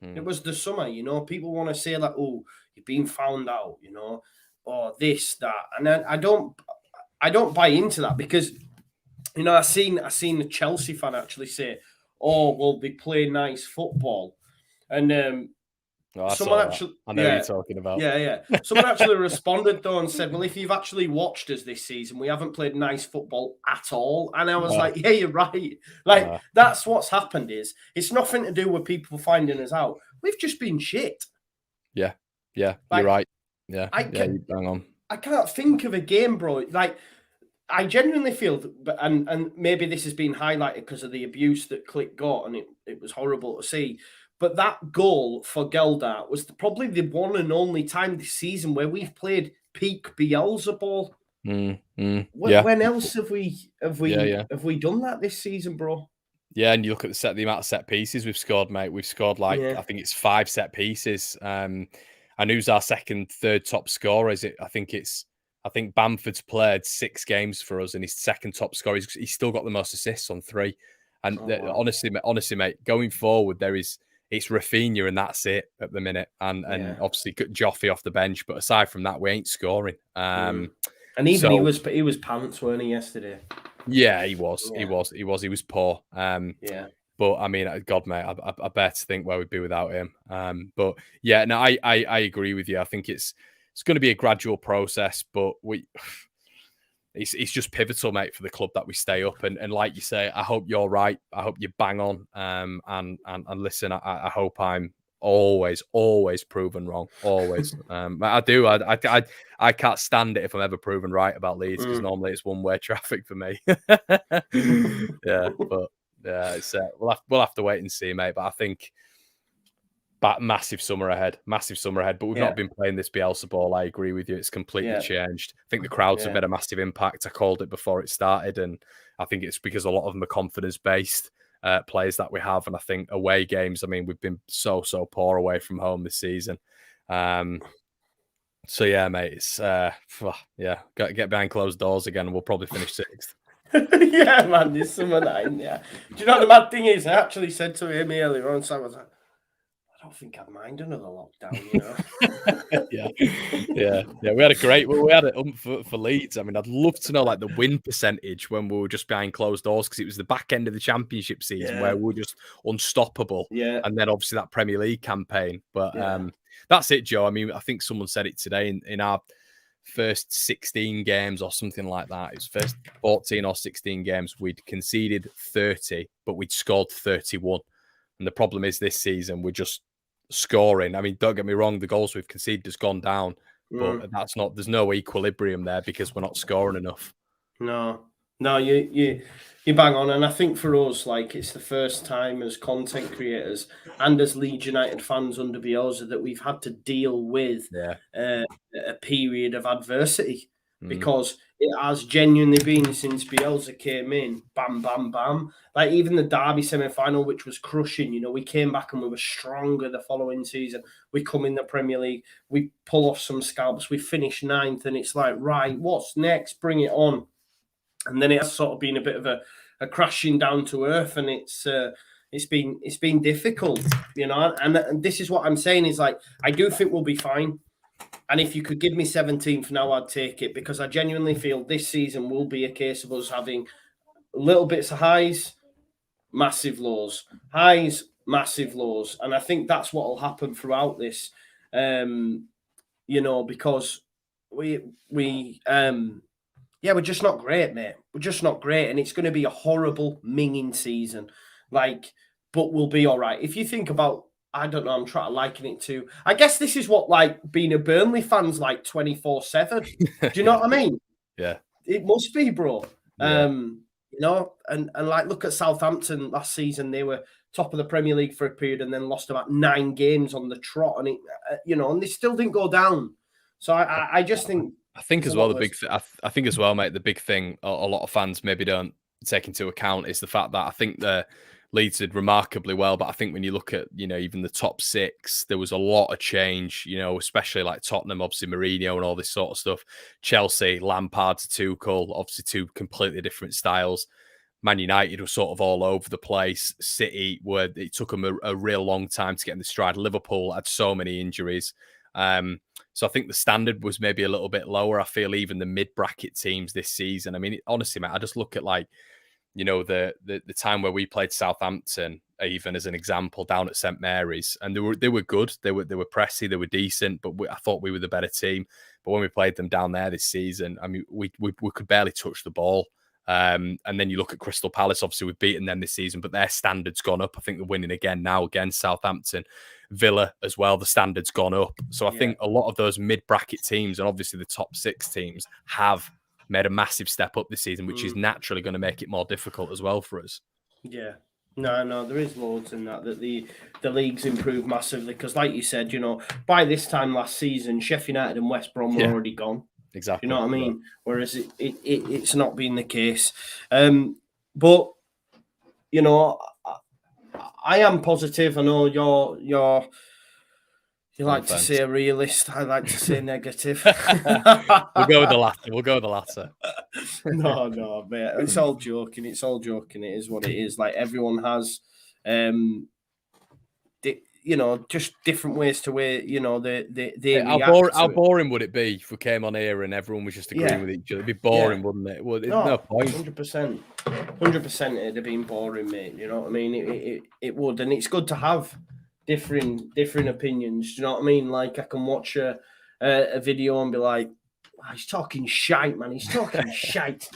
It was the summer. People want to say like, oh, you've been found out. Or this, that, and then I don't buy into that because I seen a Chelsea fan actually say, "Oh, well, they play nice football," and someone actually, I know what you're talking about. Yeah. Someone actually responded though and said, "Well, if you've actually watched us this season, we haven't played nice football at all." And I was like, "Yeah, you're right. Like that's what's happened. It's nothing to do with people finding us out. We've just been shit." Yeah, you're right. Yeah, you bang on. I can't think of a game, bro. Like, I genuinely feel, and maybe this has been highlighted because of the abuse that Click got, and it was horrible to see. But that goal for Geldart was probably the one and only time this season where we've played peak Bielsa ball. When else have we done that this season, bro? Yeah, and you look at the amount of set pieces we've scored, mate. We've scored I think it's 5 set pieces. And who's our third top scorer? I think Bamford's played 6 games for us, and his second top scorer. He's still got the most assists on 3. And honestly, mate, going forward, it's Rafinha, and that's it at the minute. And obviously Joffrey off the bench, but aside from that, we ain't scoring. And even he was pants, weren't he, yesterday? Yeah, he was. Yeah. He was poor. Yeah. But I mean, God, mate, I bear to think where we'd be without him. But yeah, no, I agree with you. I think it's going to be a gradual process, but it's just pivotal, mate, for the club that we stay up. And like you say, I hope you're right. I hope you bang on. And listen, I hope I'm always proven wrong. Always. I do. I can't stand it if I'm ever proven right about Leeds, because normally it's one way traffic for me. Yeah, but yeah, it's we'll have to wait and see, mate. But I think massive summer ahead. But we've not been playing this Bielsa ball. I agree with you. It's completely changed. I think the crowds have made a massive impact. I called it before it started, and I think it's because a lot of them are confidence-based players that we have. And I think away games, I mean, we've been so poor away from home this season. So yeah, mate, it's got to get behind closed doors again, and we'll probably finish 6th. Yeah, man, there's some of that in there. Do you know what the mad thing is? I actually said to him earlier on, so I was like, I don't think I'd mind another lockdown, you know. Yeah. We had it for Leeds. I mean, I'd love to know like the win percentage when we were just behind closed doors, because it was the back end of the Championship season where we were just unstoppable. Yeah. And then obviously that Premier League campaign. But that's it, Joe. I mean, I think someone said it today in our first 16 games or something like that. It was first 14 or 16 games. We'd conceded 30, but we'd scored 31. And the problem is this season, we're just scoring. I mean, don't get me wrong, the goals we've conceded has gone down, but there's no equilibrium there because we're not scoring enough. No, you bang on. And I think for us, like, it's the first time as content creators and as Leeds United fans under Bielsa that we've had to deal with a period of adversity, because it has genuinely been since Bielsa came in, bam, bam, bam. Like even the Derby semi-final, which was crushing, you know, we came back and we were stronger the following season. We come in the Premier League, we pull off some scalps, we finish 9th, and it's like, right, what's next? Bring it on. And then it has sort of been a bit of a crashing down to earth, and it's been difficult, you know. And this is what I'm saying is, like, I do think we'll be fine. And if you could give me 17th now, I'd take it, because I genuinely feel this season will be a case of us having little bits of highs, massive lows, highs, massive lows. And I think that's what will happen throughout this, you know, because we're just not great, mate. We're just not great. And it's going to be a horrible minging season. Like, but we'll be all right. If you think about, I don't know, I'm trying to liken it to, I guess this is what, like, being a Burnley fan's like 24/7. Do you know what I mean? Yeah. It must be, bro. Yeah. You know, and like, look at Southampton last season. They were top of the Premier League for a period and then lost about 9 games on the trot. And, you know, and they still didn't go down. So I just think... I think as well, I think as well, mate, the big thing a lot of fans maybe don't take into account is the fact that I think the Leeds did remarkably well, but I think when you look at, you know, even the top 6, there was a lot of change, you know, especially like Tottenham, obviously Mourinho and all this sort of stuff. Chelsea, Lampard to Tuchel, obviously 2 completely different styles. Man United was sort of all over the place. City, where it took them a real long time to get in the stride. Liverpool had so many injuries. So I think the standard was maybe a little bit lower. I feel even the mid-bracket teams this season. I mean, honestly, mate, I just look at, like, you know, the time where we played Southampton, even as an example, down at St Mary's, and they were good. They were pressy, they were decent, but I thought we were the better team. But when we played them down there this season, I mean, we could barely touch the ball. And then you look at Crystal Palace. Obviously, we've beaten them this season, but their standard's gone up. I think they're winning again now against Southampton. Villa as well, the standard's gone up. So I think a lot of those mid-bracket teams, and obviously the top 6 teams, have made a massive step up this season, which is naturally going to make it more difficult as well for us. Yeah. No, there is loads in that the league's improved massively, because, like you said, you know, by this time last season, Sheffield United and West Brom were already gone. Exactly. You know what I mean? Whereas it's not been the case. But, you know, I am positive. I know you like to say a realist. I like to say negative. We'll go with the latter. No, mate. It's all joking. It is what it is. Like, everyone has, just different ways to where, they How, react how to it. boring would it be if we came on here and everyone was just agreeing with each other? It'd be boring, wouldn't it? Well, there's no point. 100%. 100% it'd have been boring, mate. You know what I mean? It would. And it's good to have different opinions. Do you know what I mean? Like, I can watch a video and be like, he's talking shite, man. He's talking shite.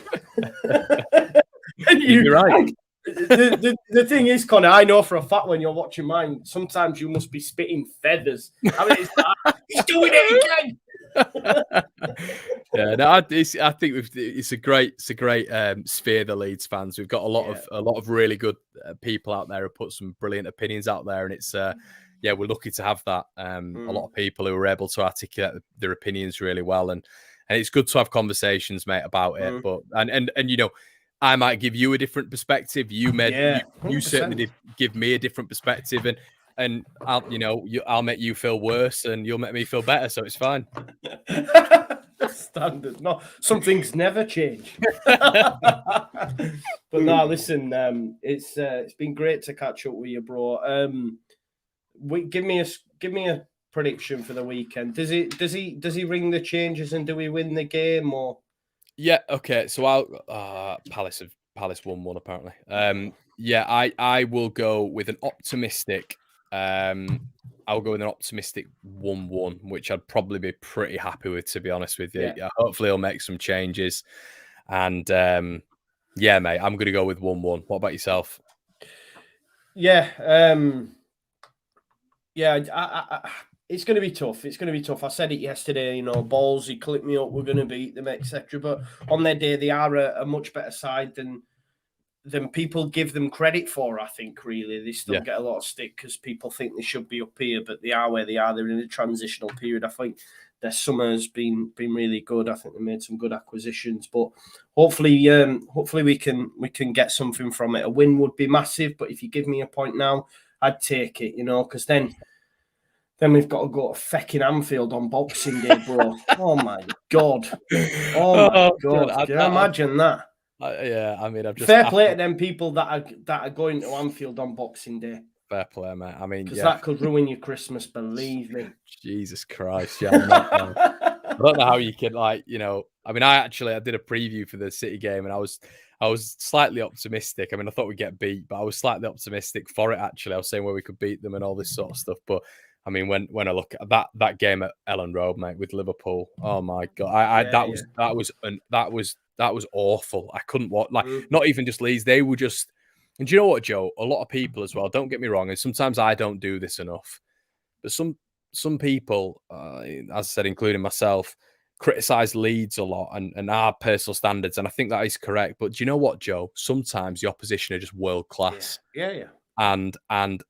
And you're right. The thing is, Conor, I know for a fact when you're watching mine, sometimes you must be spitting feathers. I mean, it's like, he's doing it again. Yeah, no, I think it's a great sphere, the Leeds fans. We've got a lot of really good people out there who put some brilliant opinions out there, and it's we're lucky to have that. A lot of people who are able to articulate their opinions really well, and it's good to have conversations, mate, about it. But and I might give you a different perspective. You certainly did give me a different perspective, and I'll make you feel worse, and you'll make me feel better. So it's fine. Standard. No, some things never change. But no, listen. It's been great to catch up with you, bro. Give me a prediction for the weekend. Does he ring the changes and do we win the game or? Yeah, okay. So Palace 1-1 apparently. I will go with an optimistic. I'll go with an optimistic 1-1, which I'd probably be pretty happy with, to be honest with you. Yeah, hopefully he'll make some changes, and mate, I'm going to go with 1-1. What about yourself? Yeah, it's going to be tough. It's going to be tough. I said it yesterday, balls, he clipped me up, we're going to beat them, etc. But on their day, they are a much better side than people give them credit for, I think, really. They still get a lot of stick because people think they should be up here, but they are where they are. They're in a transitional period. I think their summer has been really good. I think they made some good acquisitions, but hopefully we can get something from it. A win would be massive, but if you give me a point now, I'd take it, because then we've got to go to fecking Anfield on Boxing Day, bro. Oh my God. Oh my God. Can you imagine that? I mean, fair play to them people that are going to Anfield on Boxing Day. Fair play, mate. I mean, because that could ruin your Christmas, believe me. Jesus Christ, yeah. I don't know how you could, I mean, I did a preview for the City game, and I was slightly optimistic. I mean, I thought we'd get beat, but I was slightly optimistic for it. Actually, I was saying where we could beat them and all this sort of stuff, but. I mean, when I look at that game at Ellen Road, mate, with Liverpool, oh my God, that was awful. I couldn't watch, not even just Leeds. They were just, and do you know what, Joe? A lot of people as well. Don't get me wrong, and sometimes I don't do this enough, but some people, as I said, including myself, criticize Leeds a lot and our personal standards, and I think that is correct. But do you know what, Joe? Sometimes the opposition are just world class. Yeah. And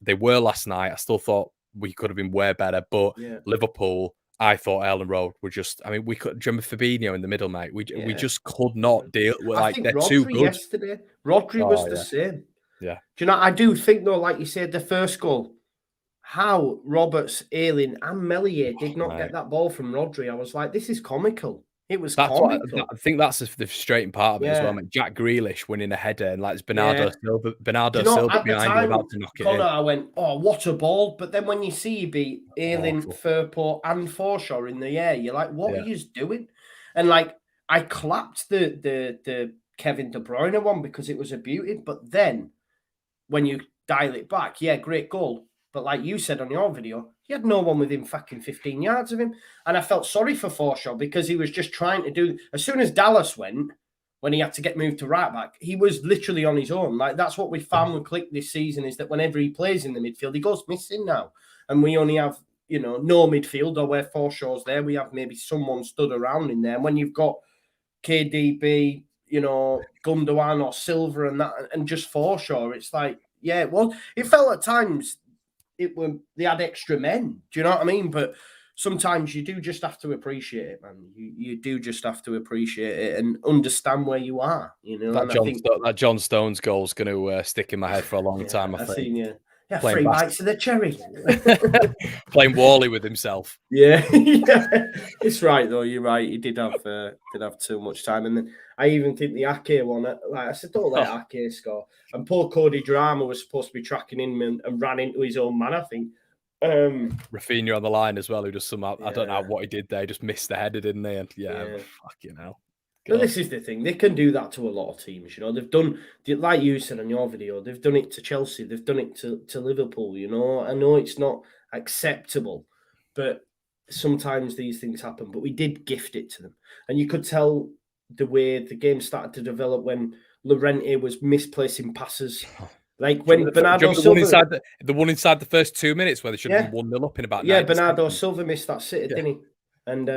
they were last night. I still thought we could have been way better, but Liverpool, I thought Ellen Road were just. I mean, we could. Do you remember Fabinho in the middle, mate? We just could not deal with. They're Rodri too good. Yesterday, Rodri was the same. Yeah. Do you know? I do think though, like you said, the first goal, how Roberts, Ayling, and Meslier did not get that ball from Rodri. I was like, this is comical. It was comical. I think that's the frustrating part of it as well, mate. Jack Grealish winning a header, and it's Bernardo Silva behind him about to knock it in. I went, oh, what a ball! But then when you see you beat Ayling, Firpo, and Forshaw in the air, you're like, what are you doing? And I clapped the Kevin De Bruyne one because it was a beauty. But then when you dial it back, great goal. But like you said on your video, he had no one within fucking 15 yards of him. And I felt sorry for Forshaw because he was just trying to do... As soon as Dallas went, when he had to get moved to right back, he was literally on his own. That's what we found with Click this season, is that whenever he plays in the midfield, he goes missing now. And we only have, no midfield, or where Forshaw's there, we have maybe someone stood around in there. And when you've got KDB, Gundogan or Silva and that, and just Forshaw, it's like, it felt at times... they had extra men. Do you know what I mean? But sometimes you do just have to appreciate it, man. You do just have to appreciate it and understand where you are. That John Stones goal is going to stick in my head for a long time. I think. Seen you. Yeah, 3 bites of the cherry. Playing Wally with himself. Yeah, it's right though. You're right. He did have too much time, and then I even think the Ake one. I said, don't let Ake score. And poor Cody Drama was supposed to be tracking him and ran into his own man. I think Rafinha on the line as well, who just somehow, I don't know what he did there, he just missed the header, didn't they? And fucking hell. But this is the thing. They can do that to a lot of teams, you know. They've done, like you said on your video, they've done it to Chelsea. They've done it to Liverpool, you know. I know it's not acceptable, but sometimes these things happen. But we did gift it to them. And you could tell the way the game started to develop when Llorente was misplacing passes. Like when Bernardo Silva... The one inside the first 2 minutes where they should have been 1-0 up in about 90 Bernardo seconds. Silva missed that sitter, didn't he? And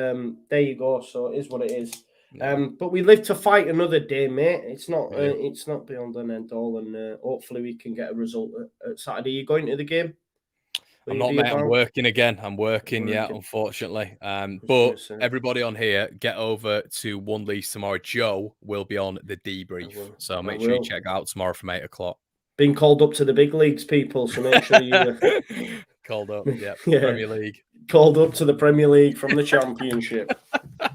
there you go. So it is what it is. But we live to fight another day, mate. It's not beyond an end all, and hopefully we can get a result at Saturday. Are you going to the game? I'm not, mate. I'm working again. I'm working, unfortunately. But everybody on here, get over to One Leeds tomorrow. Joe will be on the debrief, so make sure you check out tomorrow from 8 o'clock. Been called up to the big leagues, people. So make sure you called up, Premier League. Called up to the Premier League from the Championship.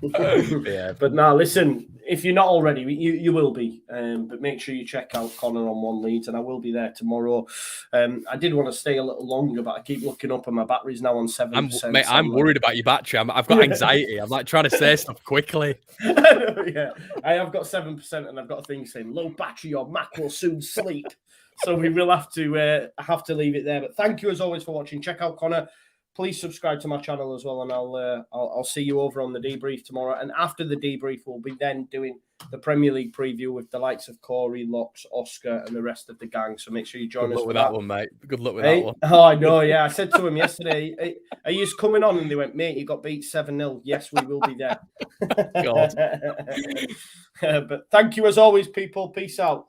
But now, listen, if you're not already, you will be. But make sure you check out Conor on One Leeds, and I will be there tomorrow. I did want to stay a little longer, but I keep looking up, and my battery's now on 7%. I'm worried about your battery. I've got anxiety. I'm like trying to say stuff quickly. I have got 7%, and I've got a thing saying low battery. Your Mac will soon sleep. So we will have to leave it there. But thank you as always for watching. Check out Conor. Please subscribe to my channel as well, and I'll see you over on the debrief tomorrow. And after the debrief, we'll be then doing the Premier League preview with the likes of Corey, Locks, Oscar, and the rest of the gang. So make sure you join us. Good luck with that one, mate. Good luck with that one. Oh, I know. Yeah, I said to him yesterday, "Are you coming on?" And they went, "Mate, you got beat 7-0. Yes, we will be there." God. But thank you as always, people. Peace out.